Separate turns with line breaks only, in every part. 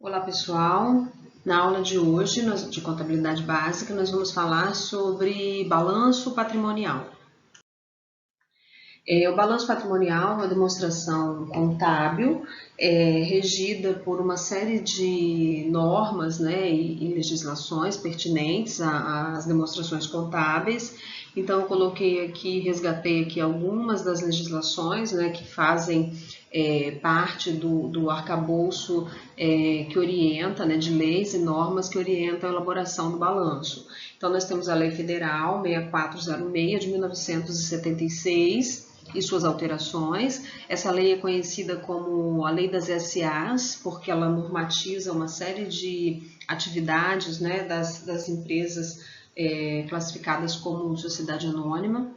Olá pessoal, na aula de hoje de contabilidade básica nós vamos falar sobre balanço patrimonial. O balanço patrimonial é uma demonstração contábil regida por uma série de normas, e legislações pertinentes às demonstrações contábeis. Então eu coloquei aqui, resgatei aqui algumas das legislações, que fazem parte do arcabouço que orienta, de leis e normas que orientam a elaboração do balanço. Então nós temos a Lei Federal 6406 de 1976 e suas alterações. Essa lei é conhecida como a Lei das SAs, porque ela normatiza uma série de atividades das empresas classificadas como sociedade anônima.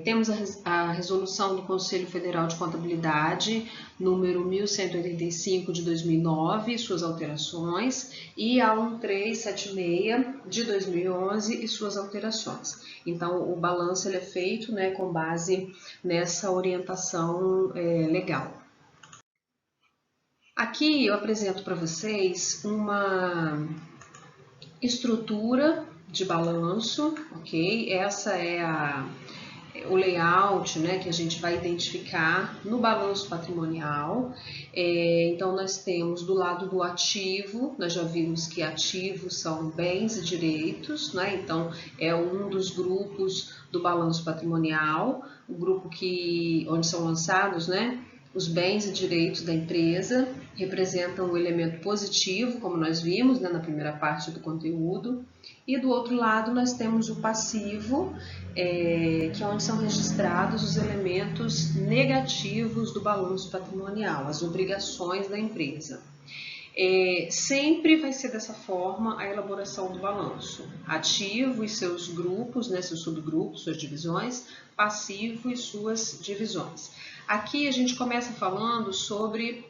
Temos a resolução do Conselho Federal de Contabilidade, número 1185 de 2009, e suas alterações, e a 1376 de 2011 e suas alterações. Então, o balanço ele é feito com base nessa orientação legal. Aqui eu apresento para vocês uma estrutura de balanço, ok? Essa é o layout que a gente vai identificar no balanço patrimonial. Então, nós temos do lado do ativo, nós já vimos que ativos são bens e direitos, então é um dos grupos do balanço patrimonial, o grupo onde são lançados os bens e direitos da empresa, representam o elemento positivo, como nós vimos na primeira parte do conteúdo. E do outro lado nós temos o passivo, que é onde são registrados os elementos negativos do balanço patrimonial, as obrigações da empresa. Sempre vai ser dessa forma a elaboração do balanço. Ativo e seus grupos, seus subgrupos, suas divisões, passivo e suas divisões. Aqui a gente começa falando sobre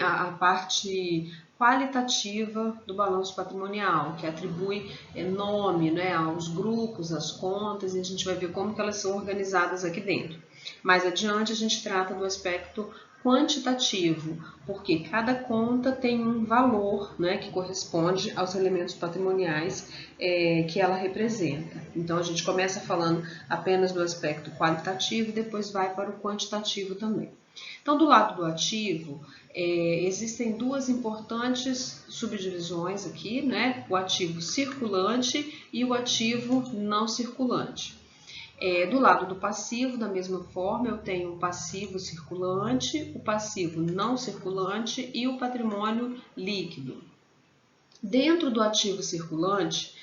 a parte qualitativa do balanço patrimonial, que atribui nome aos grupos, às contas, e a gente vai ver como que elas são organizadas aqui dentro. Mais adiante a gente trata do aspecto quantitativo, porque cada conta tem um valor que corresponde aos elementos patrimoniais que ela representa. Então a gente começa falando apenas do aspecto qualitativo e depois vai para o quantitativo também. Então, do lado do ativo, existem duas importantes subdivisões aqui, o ativo circulante e o ativo não circulante. Do lado do passivo, da mesma forma, eu tenho o passivo circulante, o passivo não circulante e o patrimônio líquido. Dentro do ativo circulante,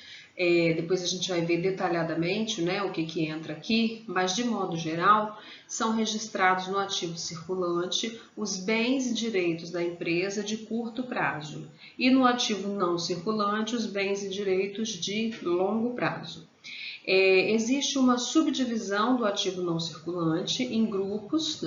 depois a gente vai ver detalhadamente o que entra aqui, mas de modo geral, são registrados no ativo circulante os bens e direitos da empresa de curto prazo e no ativo não circulante os bens e direitos de longo prazo. Existe uma subdivisão do ativo não circulante em grupos,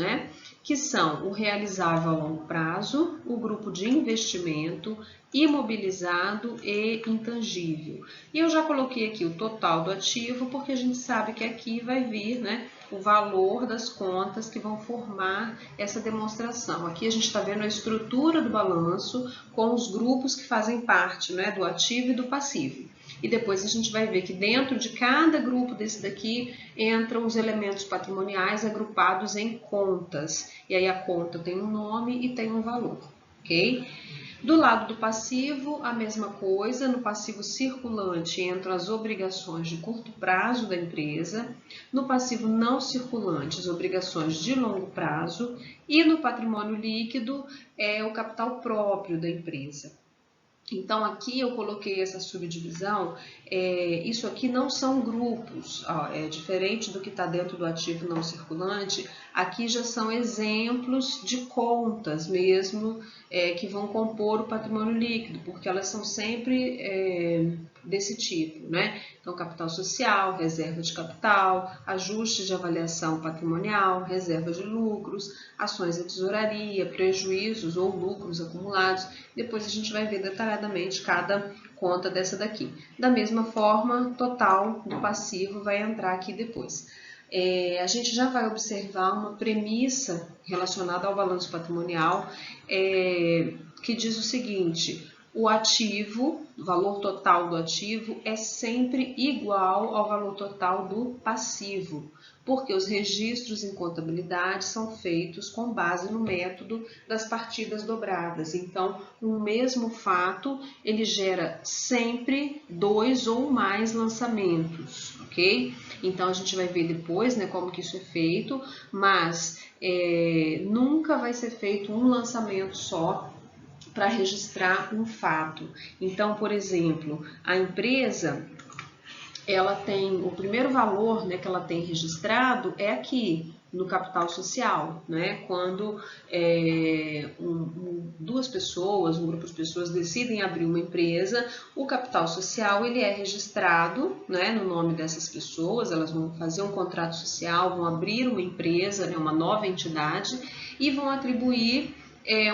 que são o realizável a longo prazo, o grupo de investimento, imobilizado e intangível. E eu já coloquei aqui o total do ativo, porque a gente sabe que aqui vai vir o valor das contas que vão formar essa demonstração. Aqui a gente está vendo a estrutura do balanço com os grupos que fazem parte do ativo e do passivo. E depois a gente vai ver que dentro de cada grupo desse daqui entram os elementos patrimoniais agrupados em contas. E aí a conta tem um nome e tem um valor, ok? Do lado do passivo, a mesma coisa. No passivo circulante entram as obrigações de curto prazo da empresa. No passivo não circulante, as obrigações de longo prazo. E no patrimônio líquido é o capital próprio da empresa. Então, aqui eu coloquei essa subdivisão, isso aqui não são grupos, é diferente do que está dentro do ativo não circulante, aqui já são exemplos de contas mesmo, que vão compor o patrimônio líquido, porque elas são sempre desse tipo, Então, capital social, reserva de capital, ajuste de avaliação patrimonial, reserva de lucros, ações de tesouraria, prejuízos ou lucros acumulados. Depois a gente vai ver detalhadamente cada conta dessa daqui. Da mesma forma, total do passivo vai entrar aqui depois. A gente já vai observar uma premissa relacionada ao balanço patrimonial que diz o seguinte: o ativo, o valor total do ativo é sempre igual ao valor total do passivo, porque os registros em contabilidade são feitos com base no método das partidas dobradas. Então, um mesmo fato, ele gera sempre 2 ou mais lançamentos, ok? Então, a gente vai ver depois, né, como que isso é feito, mas nunca vai ser feito um lançamento só para registrar um fato. Então, por exemplo, a empresa, ela tem o primeiro valor, né, que ela tem registrado é aqui no capital social, né? Quando duas pessoas, um grupo de pessoas decidem abrir uma empresa, o capital social ele é registrado, né, no nome dessas pessoas. Elas vão fazer um contrato social, vão abrir uma empresa, né, uma nova entidade, e vão atribuir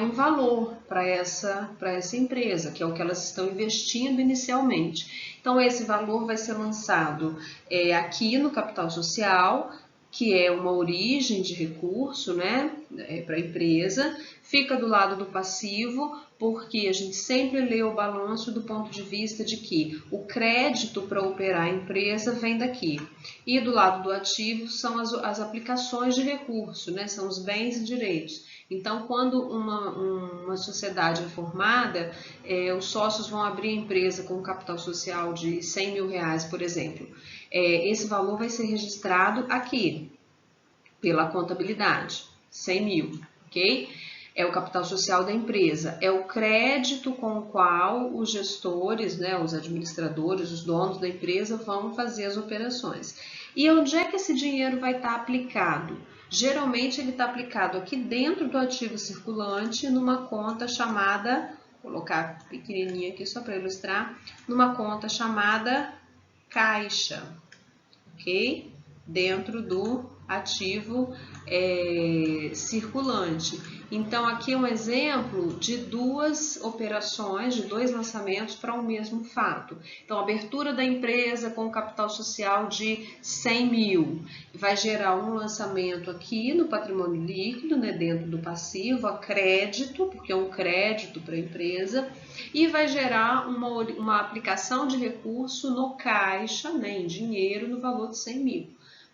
um valor para essa empresa, que é o que elas estão investindo inicialmente. Então, esse valor vai ser lançado aqui no capital social, que é uma origem de recurso, né, para a empresa. Fica do lado do passivo, porque a gente sempre lê o balanço do ponto de vista de que o crédito para operar a empresa vem daqui. E do lado do ativo são as aplicações de recurso, né, são os bens e direitos. Então, quando uma sociedade é formada, os sócios vão abrir a empresa com um capital social de R$100 mil, por exemplo. Esse valor vai ser registrado aqui, pela contabilidade, 100 mil, ok? É o capital social da empresa, é o crédito com o qual os gestores, né, os administradores, os donos da empresa vão fazer as operações. E onde é que esse dinheiro vai estar aplicado? Geralmente ele está aplicado aqui dentro do ativo circulante, numa conta chamada, vou colocar pequenininha aqui só para ilustrar, numa conta chamada caixa, ok? Dentro do ativo circulante. Então, aqui é um exemplo de duas operações, de dois lançamentos para o mesmo fato. Então, a abertura da empresa com capital social de 100 mil vai gerar um lançamento aqui no patrimônio líquido, né, dentro do passivo, a crédito, porque é um crédito para a empresa, e vai gerar uma aplicação de recurso no caixa, né, em dinheiro, no valor de 100 mil.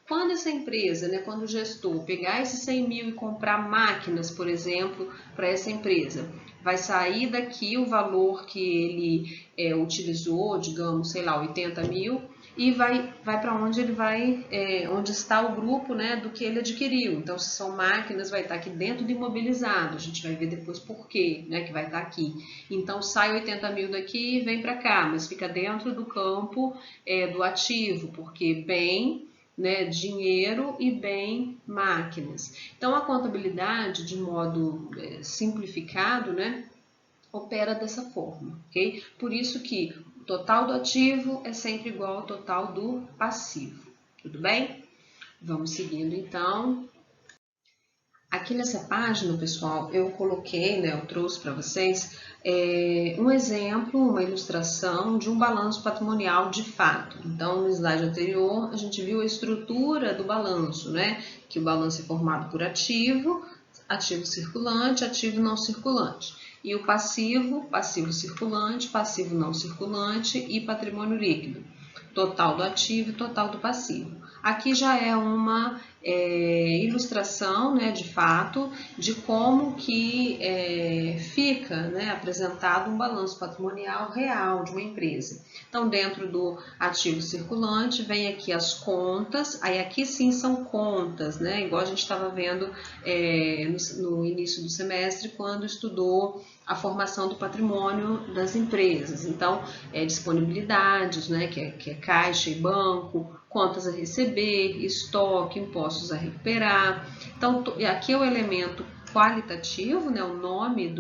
Quando essa empresa, né, quando o gestor pegar esses 100 mil e comprar máquinas, por exemplo, para essa empresa, vai sair daqui o valor que ele utilizou, digamos, sei lá, 80 mil, e vai para onde ele vai, onde está o grupo, né, do que ele adquiriu. Então, se são máquinas, vai estar aqui dentro do imobilizado. A gente vai ver depois por quê, né, que vai estar aqui. Então, sai 80 mil daqui e vem para cá, mas fica dentro do campo do ativo, porque bem, né, dinheiro e bem máquinas. Então, a contabilidade, de modo simplificado, né, opera dessa forma, ok? Por isso que o total do ativo é sempre igual ao total do passivo, tudo bem? Vamos seguindo, então. Aqui nessa página, pessoal, eu coloquei, né, eu trouxe para vocês um exemplo, uma ilustração de um balanço patrimonial de fato. Então, no slide anterior, a gente viu a estrutura do balanço, né? Que o balanço é formado por ativo, ativo circulante, ativo não circulante. E o passivo, passivo circulante, passivo não circulante e patrimônio líquido. Total do ativo e total do passivo. Aqui já é uma ilustração, né, de fato, de como que fica, né, apresentado um balanço patrimonial real de uma empresa. Então, dentro do ativo circulante, vem aqui as contas, aí aqui sim são contas, né, igual a gente estava vendo no início do semestre, quando estudou a formação do patrimônio das empresas. Então, disponibilidades, né, que é caixa e banco, contas a receber, estoque, impostos a recuperar. Então, aqui é o elemento qualitativo, né, o nome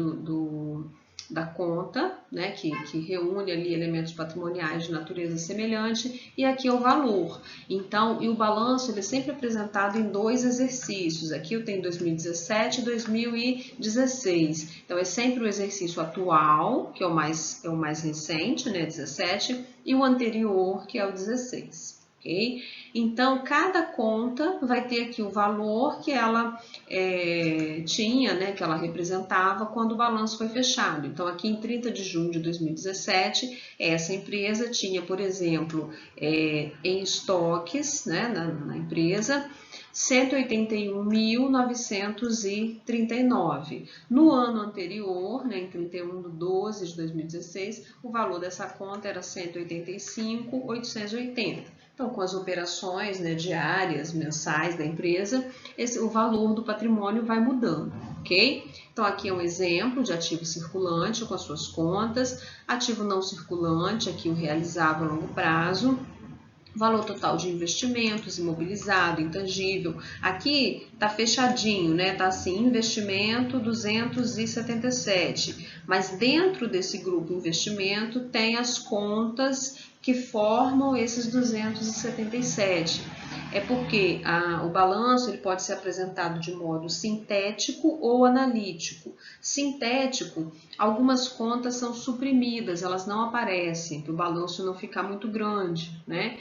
da conta, né, que reúne ali elementos patrimoniais de natureza semelhante, e aqui é o valor. Então, e o balanço ele é sempre apresentado em dois exercícios. Aqui eu tenho 2017 e 2016. Então, é sempre o exercício atual, que é o mais recente, né, 17, e o anterior, que é o 16. ok? Então, cada conta vai ter aqui o valor que ela tinha, né, que ela representava quando o balanço foi fechado. Então, aqui em 30 de junho de 2017, essa empresa tinha, por exemplo, em estoques, né, na empresa, 181.939. No ano anterior, né, em 31 de 12 de 2016, o valor dessa conta era 185.880. Então, com as operações, né, diárias, mensais da empresa, o valor do patrimônio vai mudando, ok? Então, aqui é um exemplo de ativo circulante com as suas contas, ativo não circulante, aqui o realizável a longo prazo, valor total de investimentos, imobilizado, intangível. Aqui tá fechadinho, né? Tá assim, investimento 277. Mas dentro desse grupo investimento tem as contas que formam esses 277. É porque o balanço ele pode ser apresentado de modo sintético ou analítico. Sintético, algumas contas são suprimidas, elas não aparecem, para o balanço não ficar muito grande, né?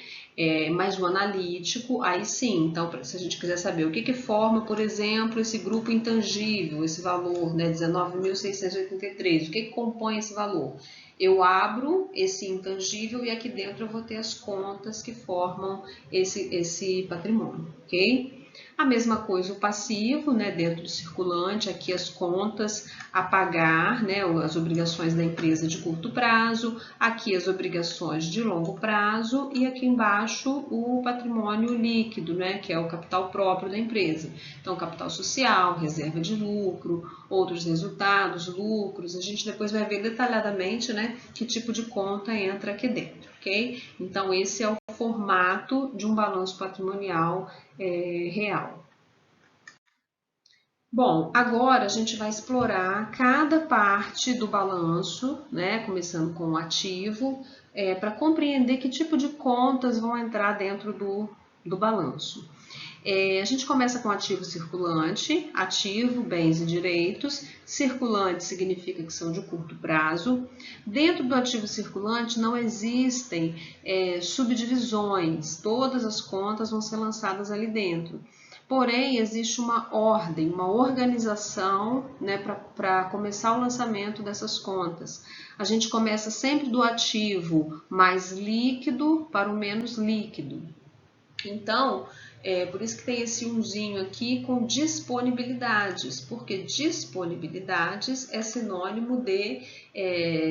Mas o analítico, aí sim. Então, se a gente quiser saber o que forma, por exemplo, esse grupo intangível, esse valor, né, 19.683, o que compõe esse valor? Eu abro esse intangível e aqui dentro eu vou ter as contas que formam esse patrimônio, ok? A mesma coisa o passivo, né, dentro do circulante, aqui as contas a pagar, né, as obrigações da empresa de curto prazo, aqui as obrigações de longo prazo e aqui embaixo o patrimônio líquido, né, que é o capital próprio da empresa. Então, capital social, reserva de lucro, outros resultados, lucros, a gente depois vai ver detalhadamente, né, que tipo de conta entra aqui dentro, ok? Então, esse é o formato de um balanço patrimonial real. Bom, agora a gente vai explorar cada parte do balanço, né, começando com o ativo, para compreender que tipo de contas vão entrar dentro do balanço. A gente começa com ativo circulante, ativo, bens e direitos. Circulante significa que são de curto prazo. Dentro do ativo circulante não existem subdivisões, todas as contas vão ser lançadas ali dentro. Porém, existe uma ordem, uma organização, né, para começar o lançamento dessas contas. A gente começa sempre do ativo mais líquido para o menos líquido. Então, por isso que tem esse umzinho aqui com disponibilidades, porque disponibilidades é sinônimo de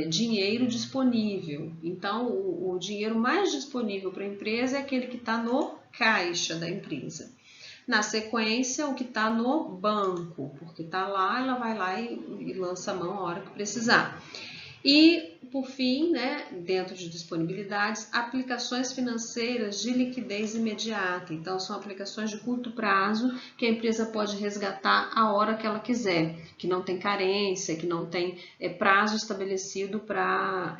dinheiro disponível. Então, o dinheiro mais disponível para a empresa é aquele que está no caixa da empresa. Na sequência, o que está no banco, porque está lá, ela vai lá e lança a mão a hora que precisar. E, por fim, né, dentro de disponibilidades, aplicações financeiras de liquidez imediata. Então, são aplicações de curto prazo que a empresa pode resgatar a hora que ela quiser, que não tem carência, que não tem prazo estabelecido para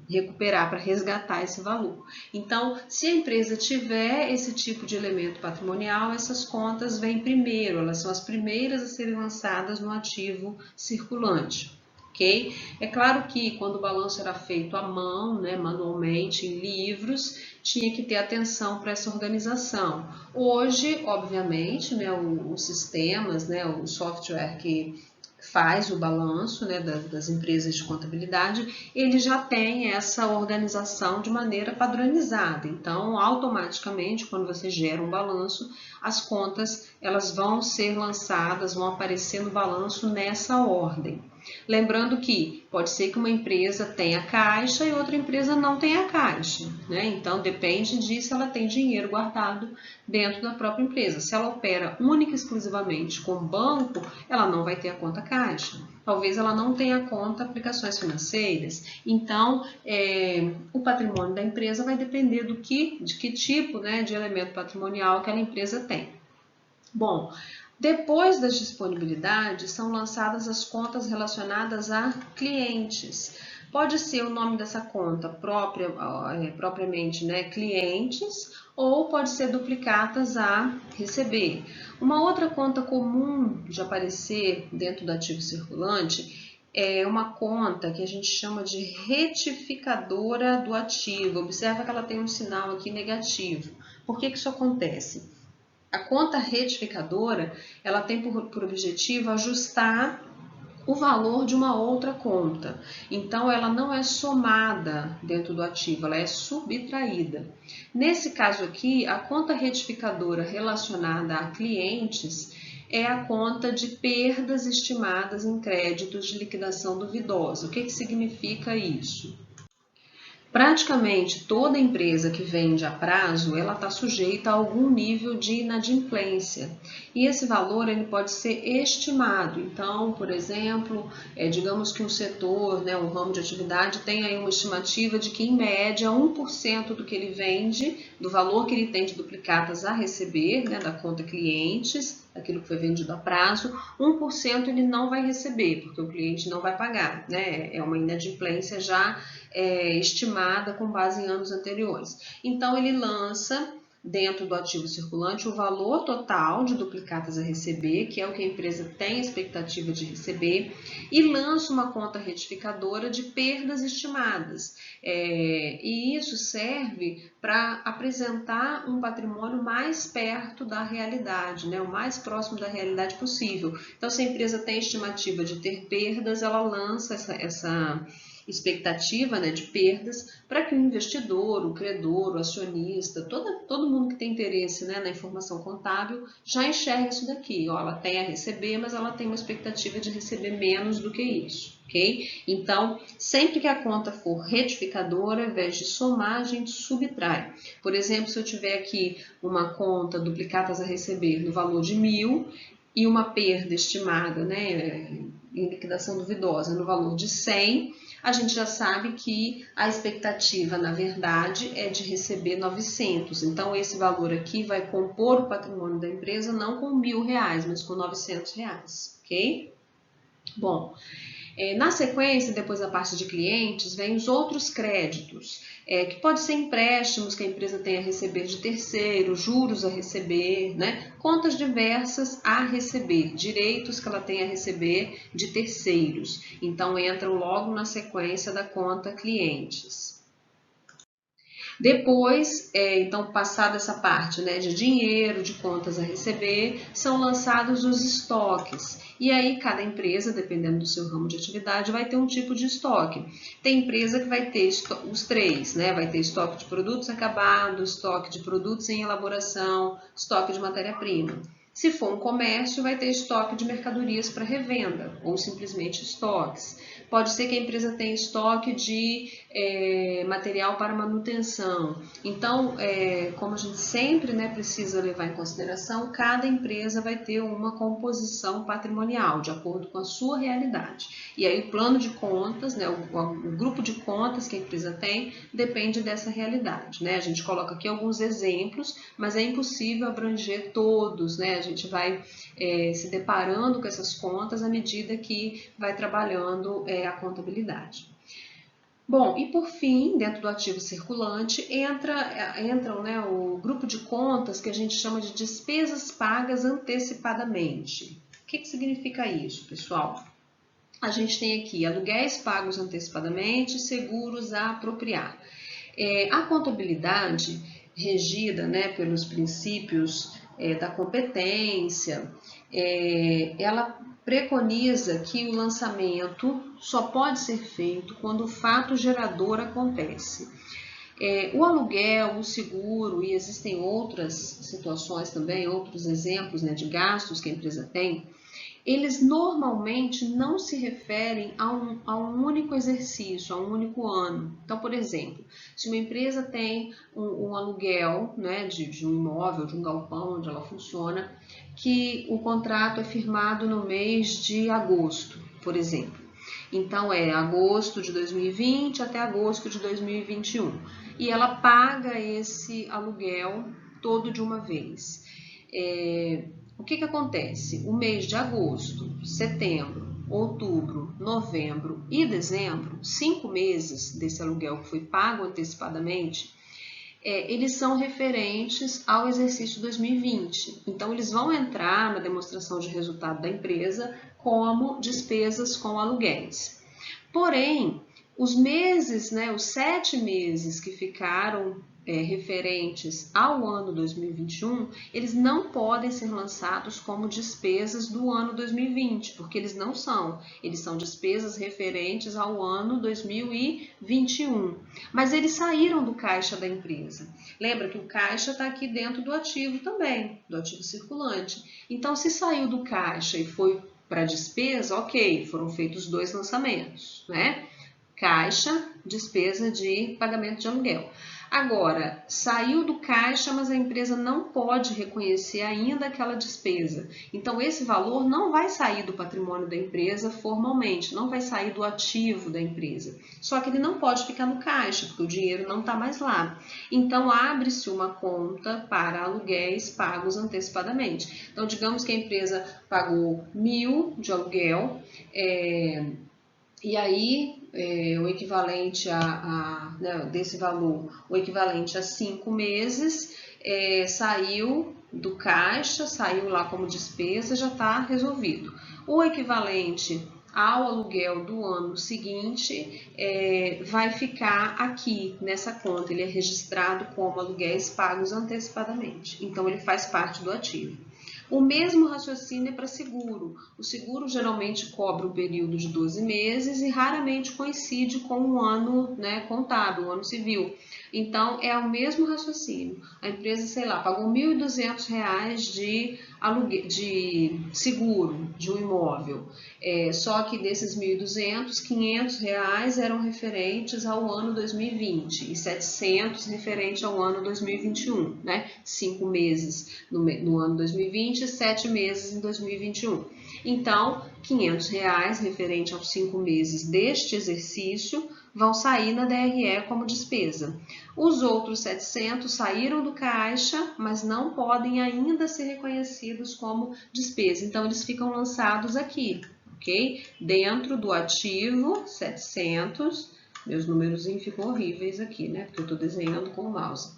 recuperar, para resgatar esse valor. Então, se a empresa tiver esse tipo de elemento patrimonial, essas contas vêm primeiro, elas são as primeiras a serem lançadas no ativo circulante. Okay? É claro que quando o balanço era feito à mão, né, manualmente, em livros, tinha que ter atenção para essa organização. Hoje, obviamente, né, os sistemas, né, o software que faz o balanço, né, das empresas de contabilidade, ele já tem essa organização de maneira padronizada. Então, automaticamente, quando você gera um balanço, as contas elas vão ser lançadas, vão aparecer no balanço nessa ordem. Lembrando que pode ser que uma empresa tenha caixa e outra empresa não tenha caixa, né? Então depende disso, ela tem dinheiro guardado dentro da própria empresa. Se ela opera única e exclusivamente com banco, ela não vai ter a conta caixa. Talvez ela não tenha conta aplicações financeiras. Então, o patrimônio da empresa vai depender de que tipo, né, de elemento patrimonial aquela empresa tem. Bom, depois das disponibilidades, são lançadas as contas relacionadas a clientes. Pode ser o nome dessa conta propriamente, né, clientes, ou pode ser duplicatas a receber. Uma outra conta comum de aparecer dentro do ativo circulante é uma conta que a gente chama de retificadora do ativo. Observa que ela tem um sinal aqui negativo. Por que isso acontece? A conta retificadora, ela tem por objetivo ajustar o valor de uma outra conta. Então, ela não é somada dentro do ativo, ela é subtraída. Nesse caso aqui, a conta retificadora relacionada a clientes é a conta de perdas estimadas em créditos de liquidação duvidosa. O que significa isso? Praticamente toda empresa que vende a prazo, ela está sujeita a algum nível de inadimplência. E esse valor ele pode ser estimado. Então, por exemplo, digamos que um setor, né, um ramo de atividade tem aí uma estimativa de que, em média, 1% do que ele vende, do valor que ele tem de duplicatas a receber, né, da conta clientes, aquilo que foi vendido a prazo, 1% ele não vai receber, porque o cliente não vai pagar, né? É uma inadimplência já estimada com base em anos anteriores. Então, ele lança dentro do ativo circulante o valor total de duplicatas a receber, que é o que a empresa tem expectativa de receber, e lança uma conta retificadora de perdas estimadas. E isso serve para apresentar um patrimônio mais perto da realidade, né? O mais próximo da realidade possível. Então, se a empresa tem estimativa de ter perdas, ela lança essa expectativa, né, de perdas para que o investidor, o credor, o acionista, todo mundo que tem interesse, né, na informação contábil já enxergue isso daqui. Ó, ela tem a receber, mas ela tem uma expectativa de receber menos do que isso. Ok? Então, sempre que a conta for retificadora, ao invés de somar, a gente subtrai. Por exemplo, se eu tiver aqui uma conta duplicatas a receber no valor de 1.000 e uma perda estimada, né, em liquidação duvidosa no valor de 100, a gente já sabe que a expectativa, na verdade, é de receber 900. Então, esse valor aqui vai compor o patrimônio da empresa não com R$1.000, mas com R$900, ok? Bom, na sequência, depois da parte de clientes, vem os outros créditos, que pode ser empréstimos que a empresa tem a receber de terceiros, juros a receber, né? Contas diversas a receber, direitos que ela tem a receber de terceiros. Então, entram logo na sequência da conta clientes. Depois, então, passada essa parte, né, de dinheiro, de contas a receber, são lançados os estoques. E aí, cada empresa, dependendo do seu ramo de atividade, vai ter um tipo de estoque. Tem empresa que vai ter os três, né? Vai ter estoque de produtos acabados, estoque de produtos em elaboração, estoque de matéria-prima. Se for um comércio, vai ter estoque de mercadorias para revenda, ou simplesmente estoques. Pode ser que a empresa tenha estoque de material para manutenção. Então, como a gente sempre, né, precisa levar em consideração, cada empresa vai ter uma composição patrimonial, de acordo com a sua realidade. E aí o plano de contas, né, o grupo de contas que a empresa tem, depende dessa realidade, né? A gente coloca aqui alguns exemplos, mas é impossível abranger todos, né? A gente vai se deparando com essas contas à medida que vai trabalhando a contabilidade. Bom, e por fim, dentro do ativo circulante, entram, né, o grupo de contas que a gente chama de despesas pagas antecipadamente. O que significa isso, pessoal? A gente tem aqui aluguéis pagos antecipadamente, seguros a apropriar. A contabilidade regida, né, pelos princípios da competência, ela preconiza que o lançamento só pode ser feito quando o fato gerador acontece. O aluguel, o seguro, e existem outras situações também, outros exemplos, né, de gastos que a empresa tem, eles normalmente não se referem a um único exercício, a um único ano. Então, por exemplo, se uma empresa tem um aluguel, né, de um imóvel, de um galpão onde ela funciona, que o contrato é firmado no mês de agosto, por exemplo. Então, é agosto de 2020 até agosto de 2021. E ela paga esse aluguel todo de uma vez. O que acontece? O mês de agosto, setembro, outubro, novembro e dezembro, 5 meses desse aluguel que foi pago antecipadamente, eles são referentes ao exercício 2020. Então, eles vão entrar na demonstração de resultado da empresa como despesas com aluguéis. Porém, os meses, né, os 7 meses que ficaram referentes ao ano 2021, eles não podem ser lançados como despesas do ano 2020, porque eles não são. Eles são despesas referentes ao ano 2021. Mas eles saíram do caixa da empresa. Lembra que o caixa está aqui dentro do ativo também, do ativo circulante. Então, se saiu do caixa e foi para despesa, ok, foram feitos 2 lançamentos, né? Caixa, despesa de pagamento de aluguel. Agora, saiu do caixa, mas a empresa não pode reconhecer ainda aquela despesa. Então, esse valor não vai sair do patrimônio da empresa formalmente, não vai sair do ativo da empresa. Só que ele não pode ficar no caixa, porque o dinheiro não está mais lá. Então, abre-se uma conta para aluguéis pagos antecipadamente. Então, digamos que a empresa pagou 1.000 de aluguel, e aí, o equivalente desse valor, o equivalente a 5 meses, saiu do caixa, saiu lá como despesa, já está resolvido. O equivalente ao aluguel do ano seguinte vai ficar aqui nessa conta, ele é registrado como aluguéis pagos antecipadamente, então ele faz parte do ativo. O mesmo raciocínio é para seguro. O seguro geralmente cobre o período de 12 meses e raramente coincide com o ano, né, contábil, o ano civil. Então, é o mesmo raciocínio. A empresa, sei lá, pagou R$ 1.200 de seguro de um imóvel. Só que desses 1.200, R$ 500 eram referentes ao ano 2020 e 700 referente ao ano 2021, né? 5 meses no ano 2020 e 7 meses em 2021. Então, R$ 500 referente aos 5 meses deste exercício vão sair na DRE como despesa. Os outros 700 saíram do caixa, mas não podem ainda ser reconhecidos como despesa. Então, eles ficam lançados aqui, ok? Dentro do ativo 700, meus númerozinhos ficam horríveis aqui, né? Porque eu estou desenhando com o mouse.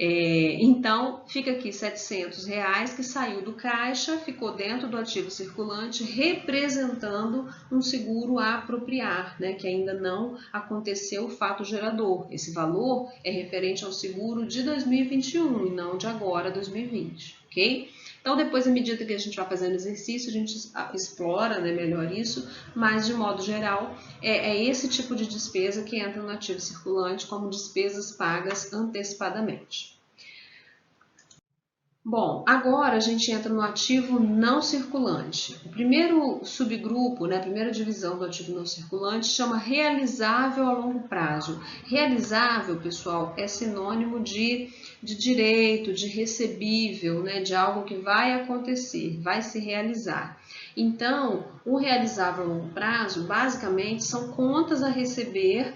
Então, fica aqui R$ 700 que saiu do caixa, ficou dentro do ativo circulante, representando um seguro a apropriar, né, que ainda não aconteceu o fato gerador. Esse valor é referente ao seguro de 2021 e não de agora, 2020, ok? Então, depois, à medida que a gente vai fazendo exercício, a gente explora, né, melhor isso, mas, de modo geral, é esse tipo de despesa que entra no ativo circulante como despesas pagas antecipadamente. Bom, agora a gente entra no ativo não circulante. O primeiro subgrupo, né, a primeira divisão do ativo não circulante chama realizável a longo prazo. Realizável, pessoal, é sinônimo de direito, de recebível, né, de algo que vai acontecer, vai se realizar. Então, o realizável a longo prazo, basicamente, são contas a receber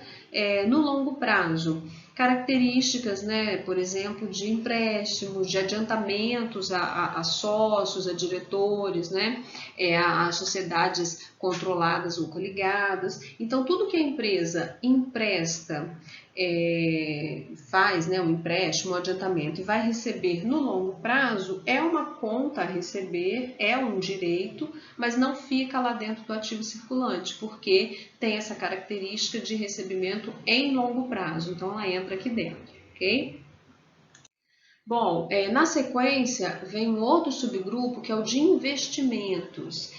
no longo prazo. Características, né, por exemplo, de empréstimos, de adiantamentos a sócios, a diretores, né, a sociedades controladas ou coligadas. Então, tudo que a empresa empresta, faz, né, um empréstimo, um adiantamento e vai receber no longo prazo, é uma conta a receber, é um direito, mas não fica lá dentro do ativo circulante, porque tem essa característica de recebimento em longo prazo, então ela entra aqui dentro, ok? Bom, na sequência vem um outro subgrupo que é o de investimentos.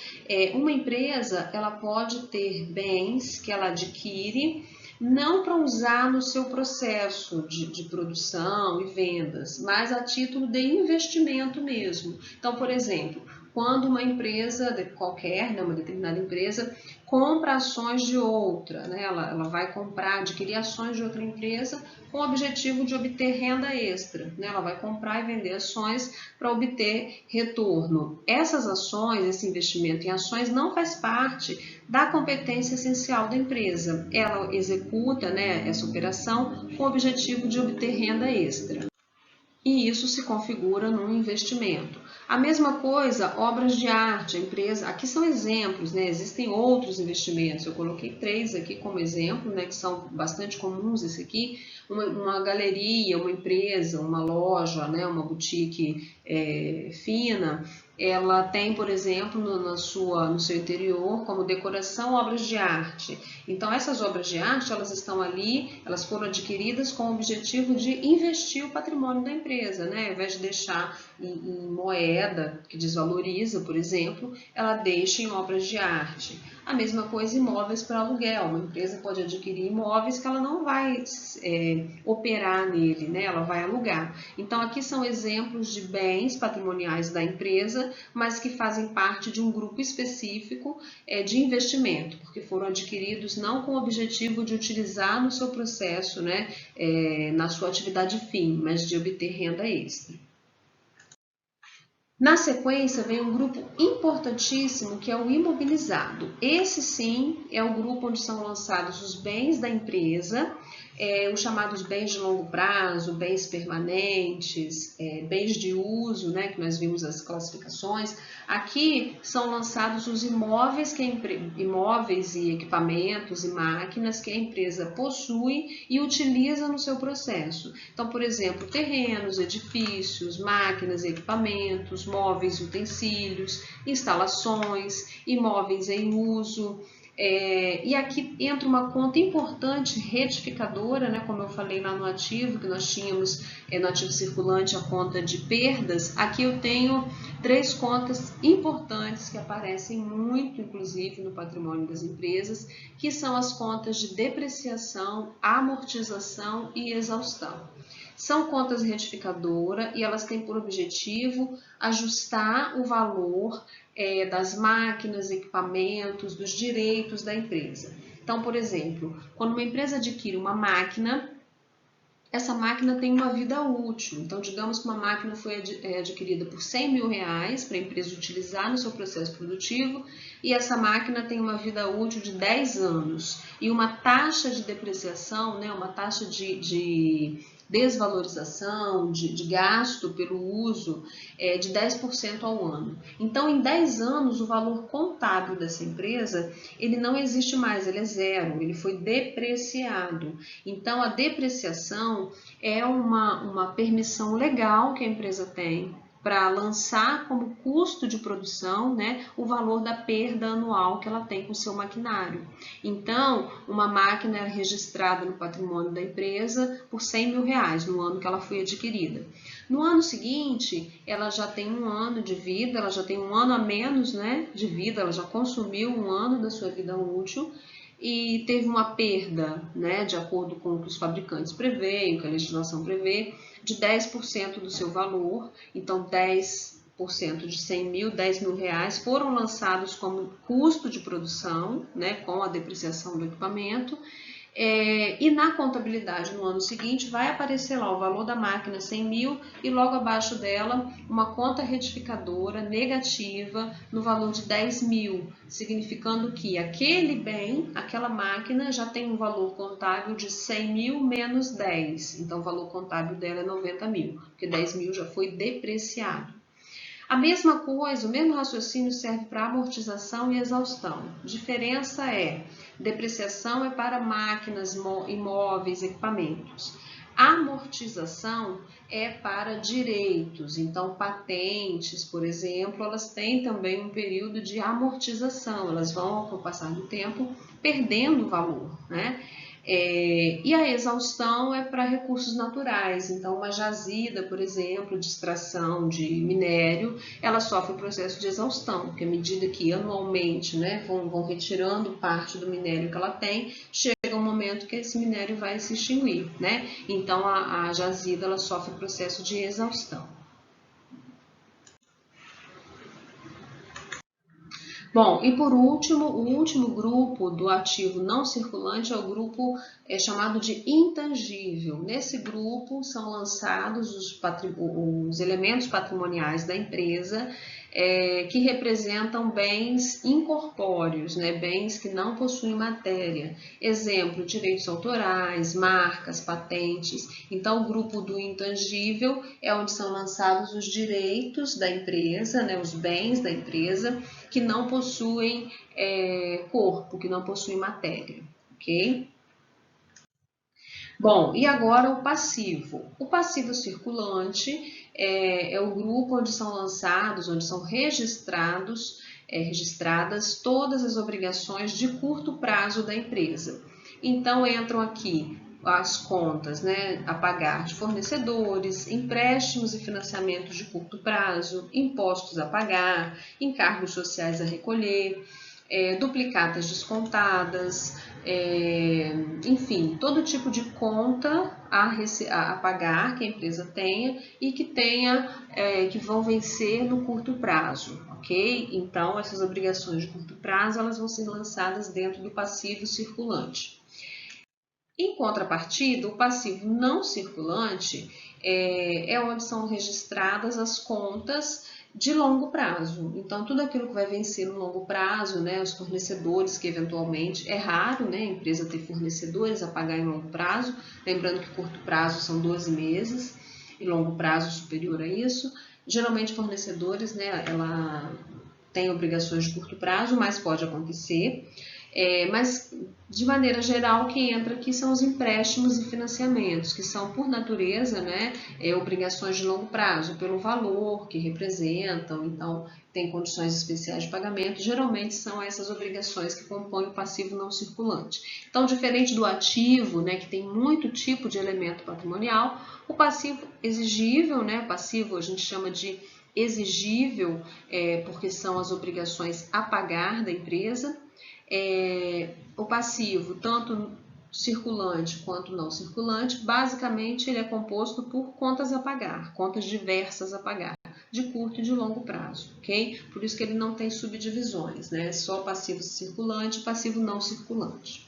Uma empresa ela pode ter bens que ela adquire não para usar no seu processo de produção e vendas, mas a título de investimento mesmo. Então, por exemplo, quando uma empresa qualquer, né, uma determinada empresa, compra ações de outra, né, ela vai comprar, adquirir ações de outra empresa com o objetivo de obter renda extra, né, ela vai comprar e vender ações para obter retorno. Essas ações, esse investimento em ações não faz parte da competência essencial da empresa. Ela executa, né, essa operação com o objetivo de obter renda extra. E isso se configura num investimento. A mesma coisa, obras de arte, a empresa, aqui são exemplos, né? Existem outros investimentos, eu coloquei 3 aqui como exemplo, né? Que são bastante comuns esse aqui, uma galeria, uma empresa, uma loja, né? Uma boutique fina, ela tem, por exemplo, no seu interior, como decoração, obras de arte. Então, essas obras de arte, elas estão ali, elas foram adquiridas com o objetivo de investir o patrimônio da empresa, né? Ao invés de deixar em moeda, que desvaloriza, por exemplo, ela deixa em obras de arte. A mesma coisa imóveis para aluguel. Uma empresa pode adquirir imóveis que ela não vai operar nele, né? Ela vai alugar. Então, aqui são exemplos de bens patrimoniais da empresa, mas que fazem parte de um grupo específico de investimento, porque foram adquiridos não com o objetivo de utilizar no seu processo, né? Na sua atividade fim, mas de obter renda extra. Na sequência, vem um grupo importantíssimo que é o imobilizado. Esse sim é o grupo onde são lançados os bens da empresa, os chamados bens de longo prazo, bens permanentes, bens de uso, né, que nós vimos as classificações. Aqui são lançados os imóveis, imóveis e equipamentos e máquinas que a empresa possui e utiliza no seu processo. Então, por exemplo, terrenos, edifícios, máquinas e equipamentos, móveis, utensílios, instalações, imóveis em uso. E aqui entra uma conta importante, retificadora, né? Como eu falei lá no ativo, que nós tínhamos no ativo circulante a conta de perdas. Aqui eu tenho 3 contas importantes que aparecem muito, inclusive, no patrimônio das empresas, que são as contas de depreciação, amortização e exaustão. São contas retificadoras e elas têm por objetivo ajustar o valor das máquinas, equipamentos, dos direitos da empresa. Então, por exemplo, quando uma empresa adquire uma máquina, essa máquina tem uma vida útil. Então, digamos que uma máquina foi adquirida por R$100 mil para a empresa utilizar no seu processo produtivo e essa máquina tem uma vida útil de 10 anos e uma taxa de depreciação, né, uma taxa de desvalorização, de gasto pelo uso de 10% ao ano. Então, em 10 anos, o valor contábil dessa empresa, ele não existe mais, ele é zero, ele foi depreciado. Então, a depreciação é uma permissão legal que a empresa tem para lançar como custo de produção, né, o valor da perda anual que ela tem com o seu maquinário. Então, uma máquina é registrada no patrimônio da empresa por R$100 mil no ano que ela foi adquirida. No ano seguinte, ela já tem um ano de vida, ela já tem um ano a menos, né, de vida, ela já consumiu um ano da sua vida útil e teve uma perda, né, de acordo com o que os fabricantes preveem, que a legislação prevê, de 10% do seu valor. Então, 10% de 100 mil, 10 mil reais foram lançados como custo de produção, né, com a depreciação do equipamento. E na contabilidade no ano seguinte vai aparecer lá o valor da máquina 100 mil e logo abaixo dela uma conta retificadora negativa no valor de 10 mil, significando que aquele bem, aquela máquina já tem um valor contábil de 100 mil menos 10, então o valor contábil dela é 90 mil, porque 10 mil já foi depreciado. A mesma coisa, o mesmo raciocínio serve para amortização e exaustão. A diferença é, depreciação é para máquinas, imóveis, equipamentos. A amortização é para direitos, então patentes, por exemplo, elas têm também um período de amortização, elas vão, com o passar do tempo, perdendo valor, né? E a exaustão é para recursos naturais, então uma jazida, por exemplo, de extração de minério, ela sofre o processo de exaustão, porque à medida que anualmente, né, vão retirando parte do minério que ela tem, chega um momento que esse minério vai se extinguir, né? Então a jazida ela sofre o processo de exaustão. Bom, e por último, o último grupo do ativo não circulante é o grupo chamado de intangível. Nesse grupo são lançados os elementos patrimoniais da empresa que representam bens incorpóreos, né? Bens que não possuem matéria. Exemplo, direitos autorais, marcas, patentes. Então, o grupo do intangível é onde são lançados os direitos da empresa, né? Os bens da empresa, que não possuem corpo, que não possuem matéria, ok? Bom, e agora o passivo. O passivo circulante é o grupo onde são lançados, onde são registradas todas as obrigações de curto prazo da empresa. Então entram aqui as contas, né, a pagar de fornecedores, empréstimos e financiamentos de curto prazo, impostos a pagar, encargos sociais a recolher, duplicatas descontadas, enfim, todo tipo de conta a pagar que a empresa tenha e que vão vencer no curto prazo, ok? Então, essas obrigações de curto prazo elas vão ser lançadas dentro do passivo circulante. Em contrapartida, o passivo não circulante é onde são registradas as contas de longo prazo. Então, tudo aquilo que vai vencer no longo prazo, né, os fornecedores que eventualmente, é raro, né, a empresa ter fornecedores a pagar em longo prazo, lembrando que curto prazo são 12 meses e longo prazo superior a isso. Geralmente fornecedores, né, ela tem obrigações de curto prazo, mas pode acontecer. Mas, de maneira geral, o que entra aqui são os empréstimos e financiamentos, que são, por natureza, né, obrigações de longo prazo, pelo valor que representam, então, tem condições especiais de pagamento. Geralmente, são essas obrigações que compõem o passivo não circulante. Então, diferente do ativo, né, que tem muito tipo de elemento patrimonial, o passivo exigível, né, o passivo a gente chama de exigível, porque são as obrigações a pagar da empresa. O passivo, tanto circulante quanto não circulante, basicamente ele é composto por contas a pagar, contas diversas a pagar, de curto e de longo prazo, ok? Por isso que ele não tem subdivisões, né? Só passivo circulante e passivo não circulante.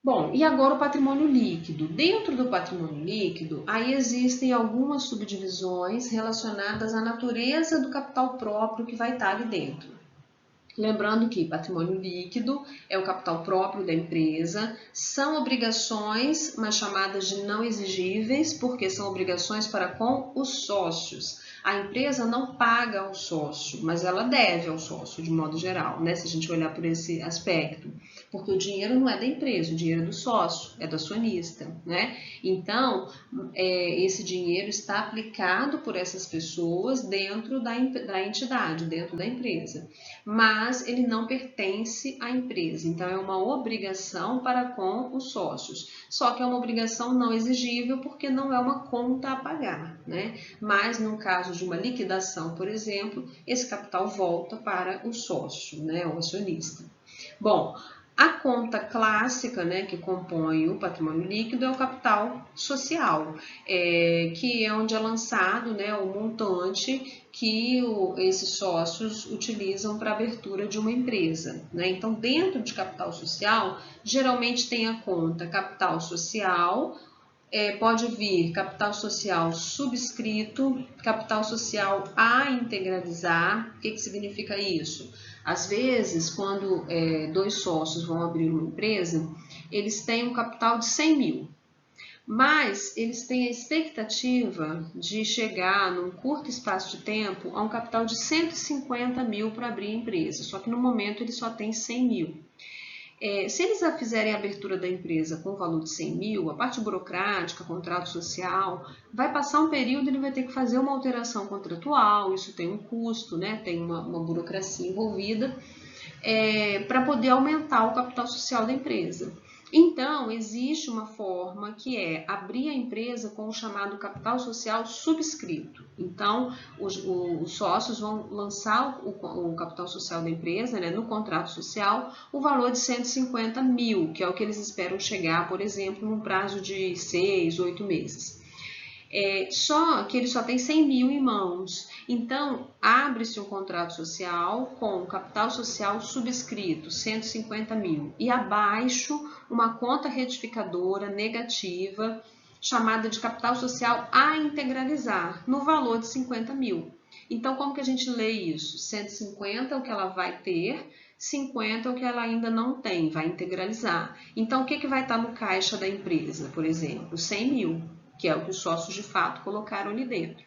Bom, e agora o patrimônio líquido. Dentro do patrimônio líquido, aí existem algumas subdivisões relacionadas à natureza do capital próprio que vai estar ali dentro. Lembrando que patrimônio líquido é o capital próprio da empresa, são obrigações, mas chamadas de não exigíveis, porque são obrigações para com os sócios. A empresa não paga ao sócio, mas ela deve ao sócio, de modo geral, né? Se a gente olhar por esse aspecto. Porque o dinheiro não é da empresa, o dinheiro é do sócio, é do acionista, né? Então, esse dinheiro está aplicado por essas pessoas dentro da entidade, dentro da empresa. Mas ele não pertence à empresa, então é uma obrigação para com os sócios. Só que é uma obrigação não exigível porque não é uma conta a pagar, né? Mas no caso de uma liquidação, por exemplo, esse capital volta para o sócio, né, o acionista. Bom, a conta clássica, né, que compõe o patrimônio líquido é o capital social, que é onde é lançado, né, o montante que esses sócios utilizam para a abertura de uma empresa, né? Então, dentro de capital social, geralmente tem a conta capital social, pode vir capital social subscrito, capital social a integralizar. O que significa isso? Às vezes, quando dois sócios vão abrir uma empresa, eles têm um capital de 100 mil, mas eles têm a expectativa de chegar num curto espaço de tempo a um capital de 150 mil para abrir a empresa, só que no momento eles só têm 100 mil. Se eles fizerem a abertura da empresa com o valor de 100 mil, a parte burocrática, contrato social, vai passar um período e ele vai ter que fazer uma alteração contratual, isso tem um custo, né? Tem uma burocracia envolvida, para poder aumentar o capital social da empresa. Então, existe uma forma que é abrir a empresa com o chamado capital social subscrito. Então, os sócios vão lançar o capital social da empresa, né, no contrato social, o valor de 150 mil, que é o que eles esperam chegar, por exemplo, num prazo de 6, 8 meses. Só que ele só tem 100 mil em mãos. Então, abre-se um contrato social com capital social subscrito, 150 mil, e abaixo uma conta retificadora negativa, chamada de capital social a integralizar, no valor de 50 mil. Então, como que a gente lê isso? 150 é o que ela vai ter, 50 é o que ela ainda não tem, vai integralizar. Então, o que vai estar no caixa da empresa, por exemplo? 100 mil. Que é o que os sócios de fato colocaram ali dentro.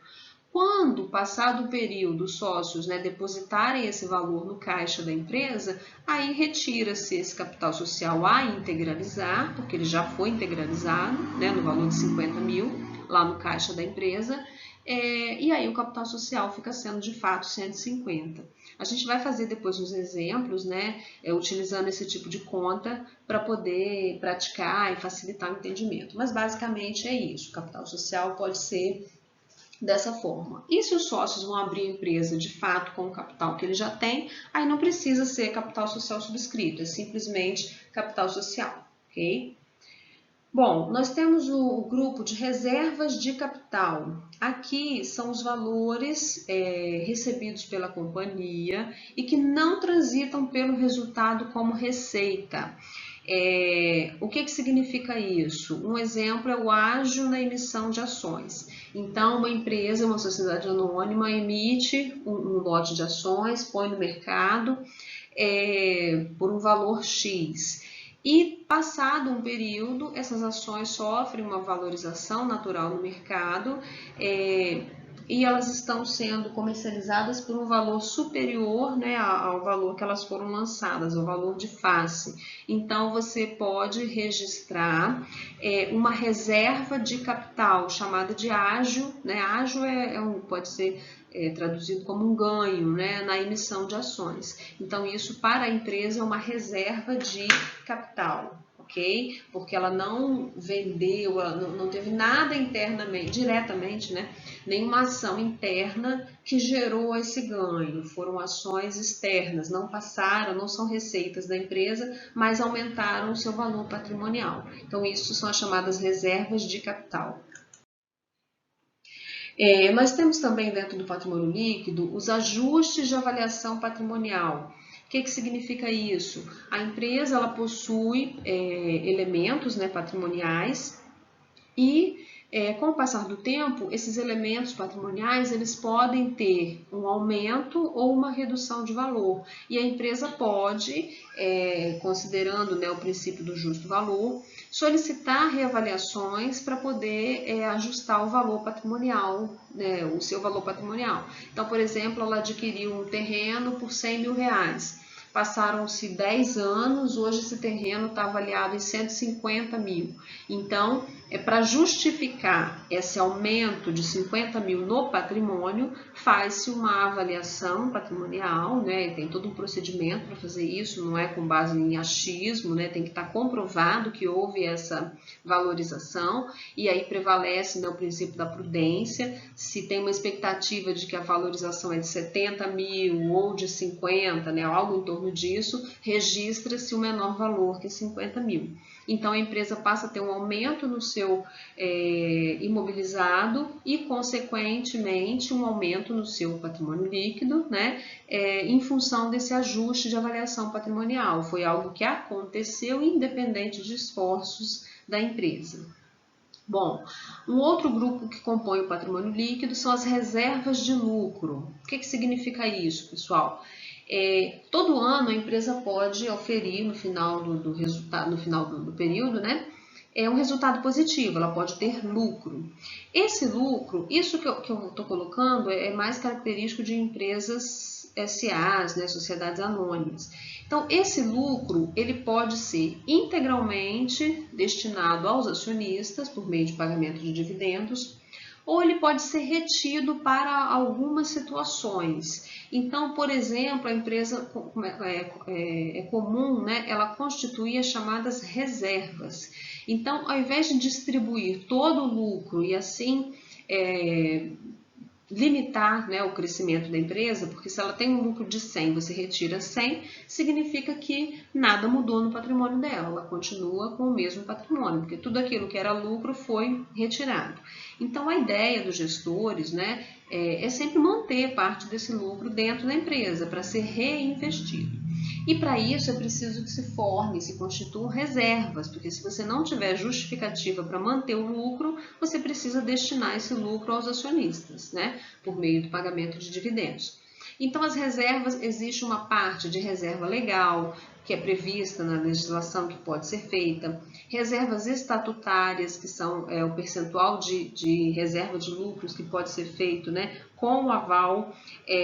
Quando, passado o período, os sócios, né, depositarem esse valor no caixa da empresa, aí retira-se esse capital social a integralizar, porque ele já foi integralizado, né, no valor de 50 mil, lá no caixa da empresa, e aí o capital social fica sendo de fato 150. A gente vai fazer depois uns exemplos, né, utilizando esse tipo de conta para poder praticar e facilitar o entendimento. Mas basicamente é isso, o capital social pode ser dessa forma. E se os sócios vão abrir a empresa de fato com o capital que ele já tem, aí não precisa ser capital social subscrito, é simplesmente capital social, ok? Bom, nós temos o grupo de reservas de capital. Aqui são os valores recebidos pela companhia e que não transitam pelo resultado como receita. O que significa isso? Um exemplo é o ágio na emissão de ações. Então, uma empresa, uma sociedade anônima, emite um lote de ações, põe no mercado por um valor X. E, passado um período, essas ações sofrem uma valorização natural no mercado e elas estão sendo comercializadas por um valor superior, né, ao valor que elas foram lançadas, ao valor de face. Então, você pode registrar uma reserva de capital chamada de ágio, né? Ágio pode ser traduzido como um ganho, né, na emissão de ações. Então, isso para a empresa é uma reserva de capital, ok? Porque ela não vendeu, ela não teve nada internamente, diretamente, né, nenhuma ação interna que gerou esse ganho. Foram ações externas, não passaram, não são receitas da empresa, mas aumentaram o seu valor patrimonial. Então, isso são as chamadas reservas de capital. Nós temos também dentro do patrimônio líquido os ajustes de avaliação patrimonial. O que significa isso? A empresa ela possui elementos, né, patrimoniais e com o passar do tempo, esses elementos patrimoniais eles podem ter um aumento ou uma redução de valor. E a empresa pode, considerando, né, o princípio do justo valor, solicitar reavaliações para poder ajustar o valor patrimonial, né, o seu valor patrimonial. Então, por exemplo, ela adquiriu um terreno por 100 mil reais. Passaram-se 10 anos, hoje esse terreno está avaliado em 150 mil. Então, para justificar esse aumento de 50 mil no patrimônio, faz-se uma avaliação patrimonial, né? Tem todo um procedimento para fazer isso, não é com base em achismo, né? Tem que estar comprovado que houve essa valorização, e aí prevalece, né, o princípio da prudência. Se tem uma expectativa de que a valorização é de 70 mil ou de 50, né, algo em torno disso, registra-se o menor valor que 50 mil. Então, a empresa passa a ter um aumento no seu imobilizado e, consequentemente, um aumento no seu patrimônio líquido, né, em função desse ajuste de avaliação patrimonial. Foi algo que aconteceu independente de esforços da empresa. Bom, um outro grupo que compõe o patrimônio líquido são as reservas de lucro. O que significa isso, pessoal? Todo ano a empresa pode oferir no final do resultado, no final do período, né, um resultado positivo, ela pode ter lucro. Esse lucro, isso que eu estou colocando é mais característico de empresas SAs, né, sociedades anônimas. Então, esse lucro ele pode ser integralmente destinado aos acionistas por meio de pagamento de dividendos, ou ele pode ser retido para algumas situações. Então, por exemplo, a empresa é comum, né, ela constituir as chamadas reservas. Então, ao invés de distribuir todo o lucro e assim limitar, né, o crescimento da empresa, porque se ela tem um lucro de 100, você retira 100, significa que nada mudou no patrimônio dela, ela continua com o mesmo patrimônio, porque tudo aquilo que era lucro foi retirado. Então, a ideia dos gestores, né, é sempre manter parte desse lucro dentro da empresa para ser reinvestido. E para isso é preciso que se formem, se constituam reservas, porque se você não tiver justificativa para manter o lucro, você precisa destinar esse lucro aos acionistas, né, por meio do pagamento de dividendos. Então, as reservas, existe uma parte de reserva legal, que é prevista na legislação que pode ser feita, reservas estatutárias, que são o percentual de reserva de lucros que pode ser feito, né, com o aval